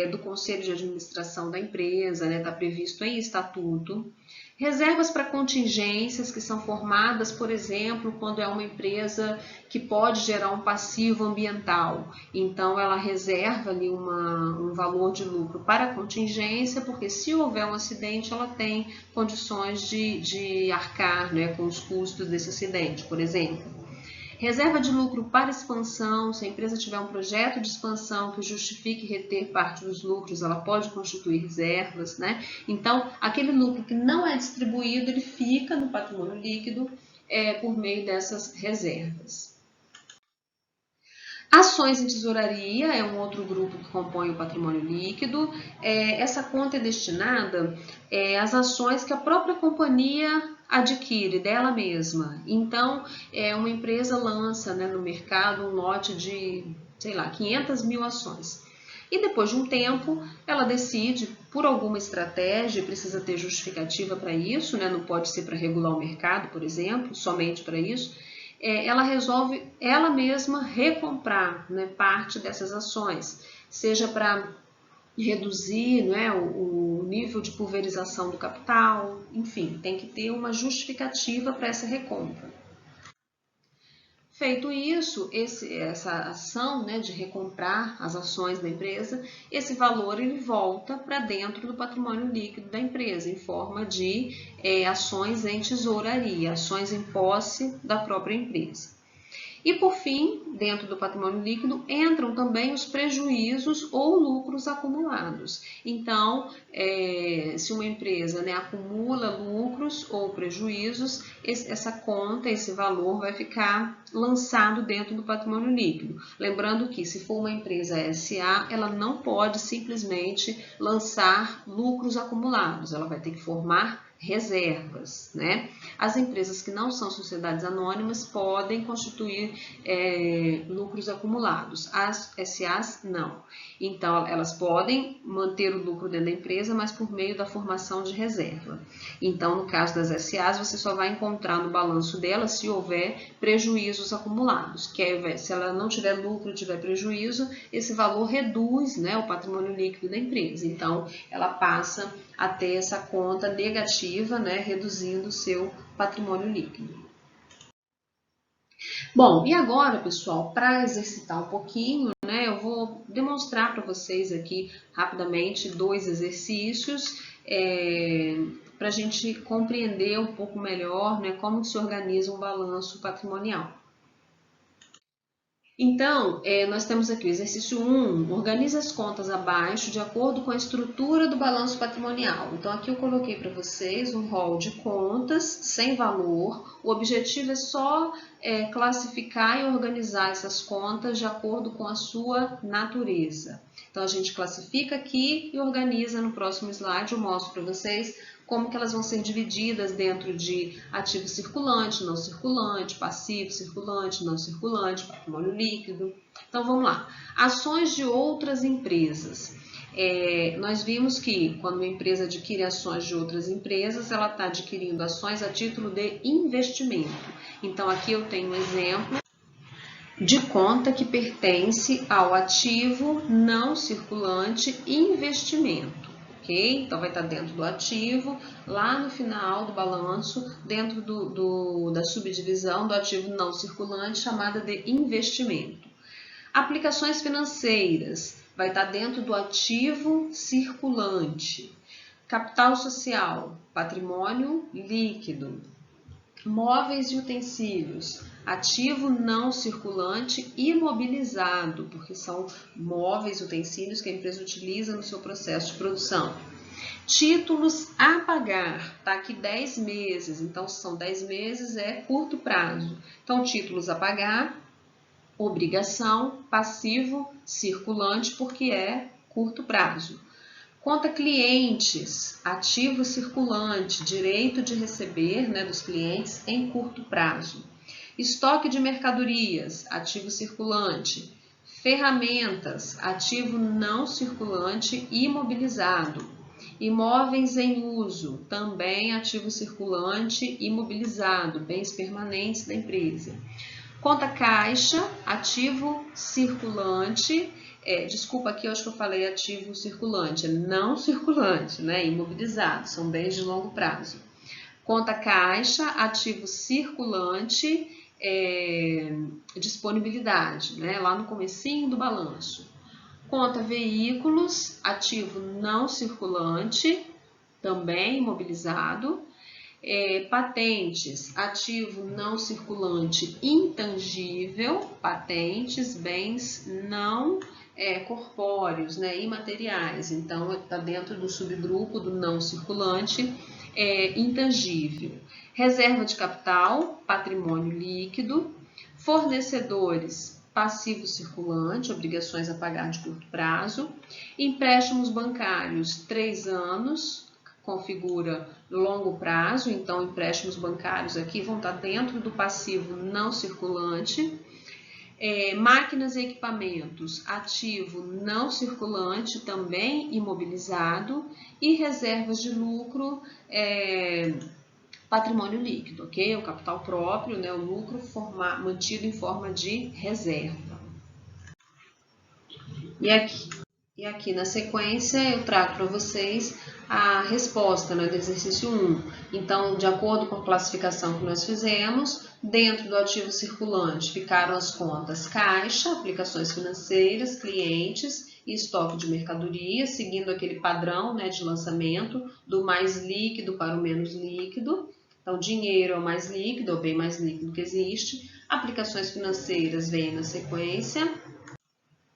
do Conselho de Administração da empresa, né? Está previsto em estatuto. Reservas para contingências que são formadas, por exemplo, quando é uma empresa que pode gerar um passivo ambiental. Então, ela reserva ali um valor de lucro para a contingência, porque se houver um acidente, ela tem condições de arcar, né, com os custos desse acidente, por exemplo. Reserva de lucro para expansão, se a empresa tiver um projeto de expansão que justifique reter parte dos lucros, ela pode constituir reservas, né? Então, aquele lucro que não é distribuído, ele fica no patrimônio líquido por meio dessas reservas. Ações em tesouraria é um outro grupo que compõe o patrimônio líquido. Essa conta é destinada às ações que a própria companhia adquire dela mesma. Então, uma empresa lança, né, no mercado um lote de, sei lá, 500 mil ações. E depois de um tempo, ela decide, por alguma estratégia, precisa ter justificativa para isso, né, não pode ser para regular o mercado, por exemplo, somente para isso, ela resolve ela mesma recomprar, né, parte dessas ações, seja para reduzir, né, o nível de pulverização do capital, enfim, tem que ter uma justificativa para essa recompra. Feito isso, essa ação, né, de recomprar as ações da empresa, esse valor ele volta para dentro do patrimônio líquido da empresa, em forma de ações em tesouraria, ações em posse da própria empresa. E, por fim, dentro do patrimônio líquido, entram também os prejuízos ou lucros acumulados. Então, se uma empresa, né, acumula lucros ou prejuízos, essa conta, esse valor vai ficar lançado dentro do patrimônio líquido. Lembrando que, se for uma empresa SA, ela não pode simplesmente lançar lucros acumulados, ela vai ter que formar reservas, né? As empresas que não são sociedades anônimas podem constituir lucros acumulados, as SAs não. Então, elas podem manter o lucro dentro da empresa, mas por meio da formação de reserva. Então, no caso das SAs, você só vai encontrar no balanço dela se houver prejuízos acumulados, que é, se ela não tiver lucro e tiver prejuízo, esse valor reduz, né, o patrimônio líquido da empresa. Então, ela passa a ter essa conta negativa, né, reduzindo o seu patrimônio líquido. Bom, e agora, pessoal, para exercitar um pouquinho, né, eu vou demonstrar para vocês aqui rapidamente 2 exercícios para a gente compreender um pouco melhor, né, como se organiza um balanço patrimonial. Então, nós temos aqui o exercício 1, organiza as contas abaixo de acordo com a estrutura do balanço patrimonial. Então, aqui eu coloquei para vocês um rol de contas sem valor. O objetivo é só classificar e organizar essas contas de acordo com a sua natureza. Então, a gente classifica aqui e organiza no próximo slide. Eu mostro para vocês como que elas vão ser divididas dentro de ativo circulante, não circulante, passivo circulante, não circulante, patrimônio líquido. Então, vamos lá. Ações de outras empresas. Nós vimos que quando uma empresa adquire ações de outras empresas, ela está adquirindo ações a título de investimento. Então, aqui eu tenho um exemplo de conta que pertence ao ativo não circulante investimento. Okay? Então, vai estar dentro do ativo, lá no final do balanço, dentro da subdivisão do ativo não circulante, chamada de investimento. Aplicações financeiras, vai estar dentro do ativo circulante. Capital social, patrimônio líquido. Móveis e utensílios, ativo não circulante imobilizado, porque são móveis e utensílios que a empresa utiliza no seu processo de produção. Títulos a pagar, tá aqui 10 meses, então são 10 meses, é curto prazo. Então, títulos a pagar, obrigação, passivo, circulante, porque é curto prazo. Conta clientes, ativo circulante, direito de receber, né, dos clientes em curto prazo. Estoque de mercadorias, ativo circulante. Ferramentas, ativo não circulante imobilizado. Imóveis em uso, também ativo circulante imobilizado, bens permanentes da empresa. Conta caixa, ativo circulante, Desculpa, aqui eu acho que eu falei ativo circulante, é não circulante, né? Imobilizado, são bens de longo prazo. Conta caixa, ativo circulante, disponibilidade, né? Lá no comecinho do balanço. Conta veículos, ativo não circulante, também imobilizado. Patentes, ativo não circulante intangível, patentes, bens não corpóreos, né, imateriais. Então, está dentro do subgrupo do não circulante intangível. Reserva de capital, patrimônio líquido. Fornecedores, passivo circulante, obrigações a pagar de curto prazo. Empréstimos bancários, 3 anos, configura longo prazo, então empréstimos bancários aqui vão estar dentro do passivo não circulante. Máquinas e equipamentos, ativo não circulante, também imobilizado. E reservas de lucro, patrimônio líquido, ok? O capital próprio, né, o lucro mantido em forma de reserva. E aqui na sequência eu trago para vocês a resposta, né, do exercício 1. Então, de acordo com a classificação que nós fizemos, dentro do ativo circulante ficaram as contas caixa, aplicações financeiras, clientes e estoque de mercadoria, seguindo aquele padrão, né, de lançamento do mais líquido para o menos líquido. Então, dinheiro é o mais líquido, é o bem mais líquido que existe. Aplicações financeiras vêm na sequência,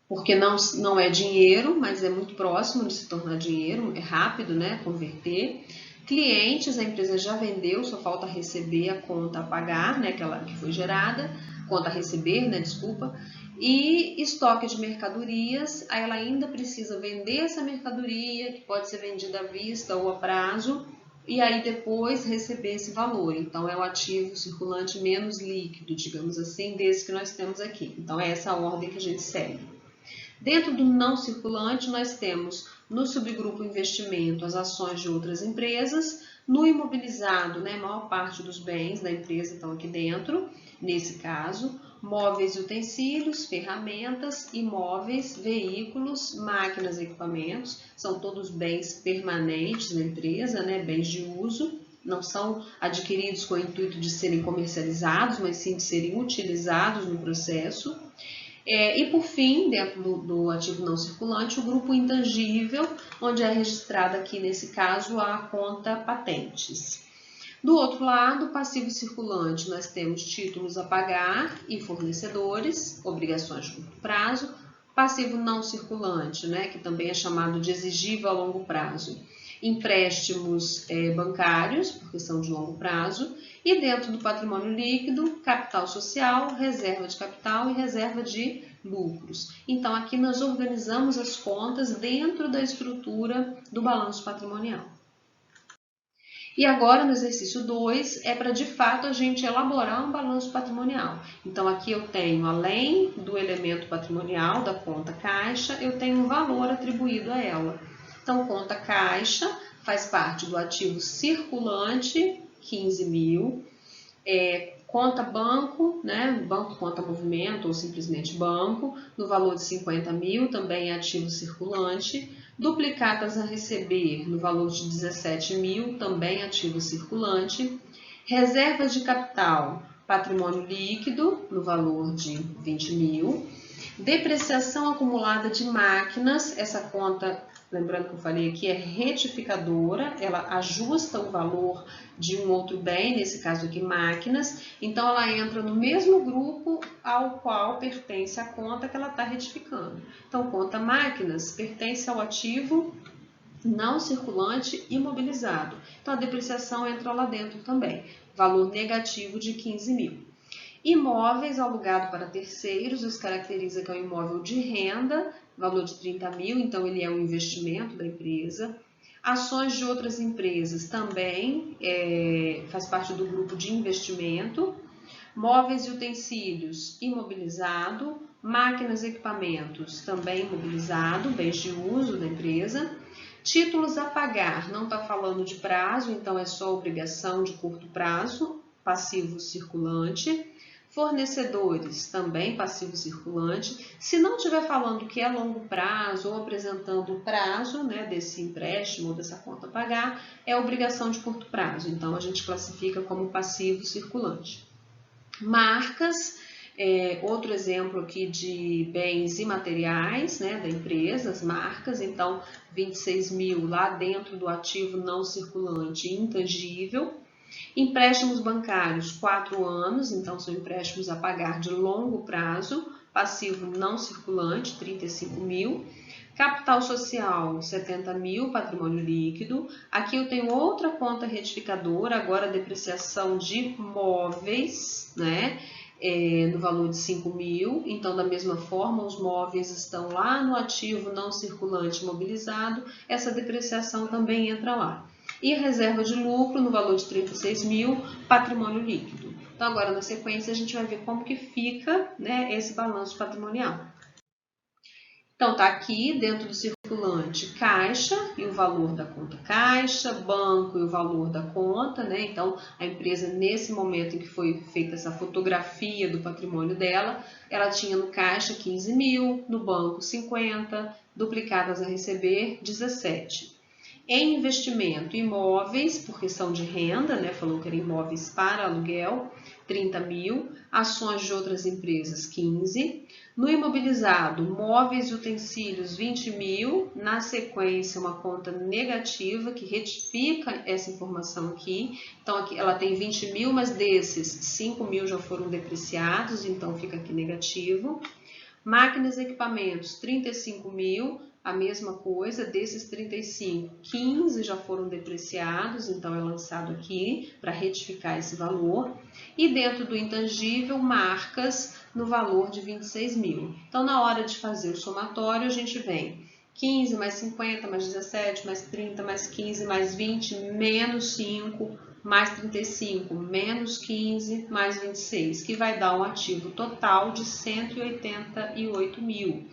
porque não é dinheiro, mas é muito próximo de se tornar dinheiro, é rápido, né, converter. Clientes, a empresa já vendeu, só falta receber a conta a pagar, né, que foi gerada, conta a receber, né, desculpa. E estoque de mercadorias, aí ela ainda precisa vender essa mercadoria, que pode ser vendida à vista ou a prazo, e aí depois receber esse valor. Então, é o ativo circulante menos líquido, digamos assim, desse que nós temos aqui. Então, é essa a ordem que a gente segue. Dentro do não circulante, nós temos no subgrupo investimento as ações de outras empresas, no imobilizado, né, a maior parte dos bens da empresa estão aqui dentro, nesse caso, móveis e utensílios, ferramentas, imóveis, veículos, máquinas e equipamentos, são todos bens permanentes da empresa, né, bens de uso, não são adquiridos com o intuito de serem comercializados, mas sim de serem utilizados no processo. E por fim, dentro do ativo não circulante, o grupo intangível, onde é registrada aqui nesse caso a conta patentes. Do outro lado, passivo circulante, nós temos títulos a pagar e fornecedores, obrigações de curto prazo. Passivo não circulante, né, que também é chamado de exigível a longo prazo. Empréstimos bancários, porque são de longo prazo. E dentro do patrimônio líquido, capital social, reserva de capital e reserva de lucros. Então, aqui nós organizamos as contas dentro da estrutura do balanço patrimonial. E agora, no exercício 2, é para de fato a gente elaborar um balanço patrimonial. Então, aqui eu tenho, além do elemento patrimonial da conta caixa, eu tenho um valor atribuído a ela. Então, conta caixa faz parte do ativo circulante, 15 mil, conta banco, né, banco conta movimento ou simplesmente banco, no valor de 50 mil, também é ativo circulante, duplicatas a receber no valor de 17 mil, também ativo circulante, reservas de capital, patrimônio líquido, no valor de 20 mil, depreciação acumulada de máquinas, essa conta, lembrando que eu falei aqui, é retificadora, ela ajusta o valor de um outro bem, nesse caso aqui máquinas, então ela entra no mesmo grupo ao qual pertence a conta que ela está retificando. Então, conta máquinas pertence ao ativo não circulante imobilizado. Então, a depreciação entra lá dentro também, valor negativo de 15 mil. Imóveis alugado para terceiros, isso caracteriza que é um imóvel de renda, valor de 30 mil, então ele é um investimento da empresa. Ações de outras empresas também faz parte do grupo de investimento. Móveis e utensílios, imobilizado. Máquinas e equipamentos, também imobilizado, bens de uso da empresa. Títulos a pagar, não está falando de prazo, então é só obrigação de curto prazo, passivo circulante. Fornecedores, também passivo circulante. Se não estiver falando que é longo prazo ou apresentando o prazo, né, desse empréstimo ou dessa conta a pagar, é obrigação de curto prazo. Então, a gente classifica como passivo circulante. Marcas, outro exemplo aqui de bens imateriais, né, da empresa, as marcas. Então, 26 mil lá dentro do ativo não circulante intangível. Empréstimos bancários, 4 anos, então são empréstimos a pagar de longo prazo, passivo não circulante, 35 mil. Capital social, 70 mil, patrimônio líquido. Aqui eu tenho outra conta retificadora, agora depreciação de móveis, né? No valor de 5 mil. Então, da mesma forma, os móveis estão lá no ativo não circulante imobilizado, essa depreciação também entra lá. E a reserva de lucro no valor de 36 mil, patrimônio líquido. Então, agora na sequência a gente vai ver como que fica, né, esse balanço patrimonial. Então, tá aqui dentro do circulante caixa e o valor da conta caixa, banco e o valor da conta, né? Então, a empresa, nesse momento em que foi feita essa fotografia do patrimônio dela, ela tinha no caixa 15 mil, no banco 50, duplicadas a receber 17. Em investimento, imóveis, por questão de renda, né? Falou que era imóveis para aluguel, 30 mil, ações de outras empresas, 15. No imobilizado, móveis e utensílios, 20 mil. Na sequência, uma conta negativa que retifica essa informação aqui. Então, aqui ela tem 20 mil, mas desses, 5 mil já foram depreciados, então fica aqui negativo. Máquinas e equipamentos, 35 mil. A mesma coisa, desses 35, 15 já foram depreciados, então é lançado aqui para retificar esse valor. E dentro do intangível, marcas no valor de 26 mil. Então, na hora de fazer o somatório, a gente vem 15 mais 50, mais 17, mais 30, mais 15, mais 20, menos 5, mais 35, menos 15, mais 26, que vai dar um ativo total de 188 mil.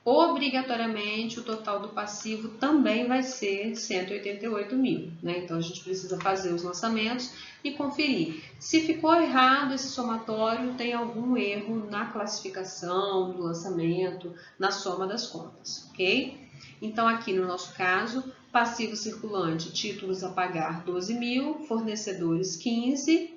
Obrigatoriamente, o total do passivo também vai ser 188 mil, né? Então, a gente precisa fazer os lançamentos e conferir. Se ficou errado esse somatório, tem algum erro na classificação do lançamento, na soma das contas, ok? Então, aqui no nosso caso, passivo circulante, títulos a pagar 12 mil, fornecedores 15,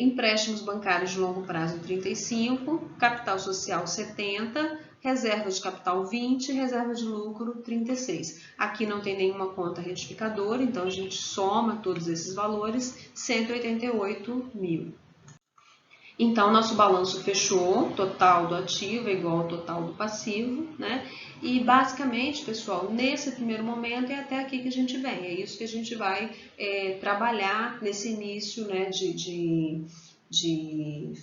empréstimos bancários de longo prazo 35, capital social 70, reserva de capital 20, reserva de lucro 36. Aqui não tem nenhuma conta retificadora, então a gente soma todos esses valores, 188 mil. Então, nosso balanço fechou, total do ativo é igual ao total do passivo, né? E basicamente, pessoal, nesse primeiro momento é até aqui que a gente vem. É isso que a gente vai trabalhar nesse início, né, de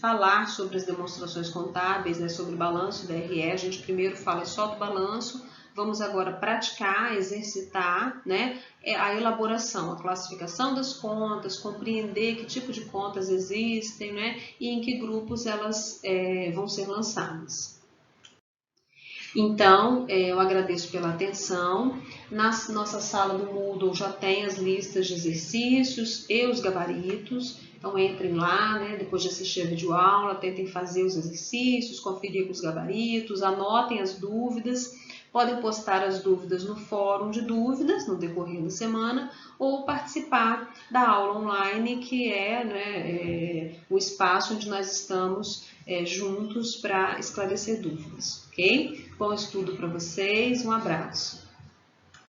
falar sobre as demonstrações contábeis, né, sobre o balanço da DRE. A gente primeiro fala só do balanço, vamos agora praticar, exercitar, né, a elaboração, a classificação das contas, compreender que tipo de contas existem, né, e em que grupos elas vão ser lançadas. Então, eu agradeço pela atenção. Na nossa sala do Moodle já tem as listas de exercícios e os gabaritos. Então, entrem lá, né, depois de assistir a videoaula, tentem fazer os exercícios, conferir com os gabaritos, anotem as dúvidas. Podem postar as dúvidas no fórum de dúvidas no decorrer da semana ou participar da aula online, que é, né, o espaço onde nós estamos juntos para esclarecer dúvidas, ok? Bom estudo para vocês, um abraço.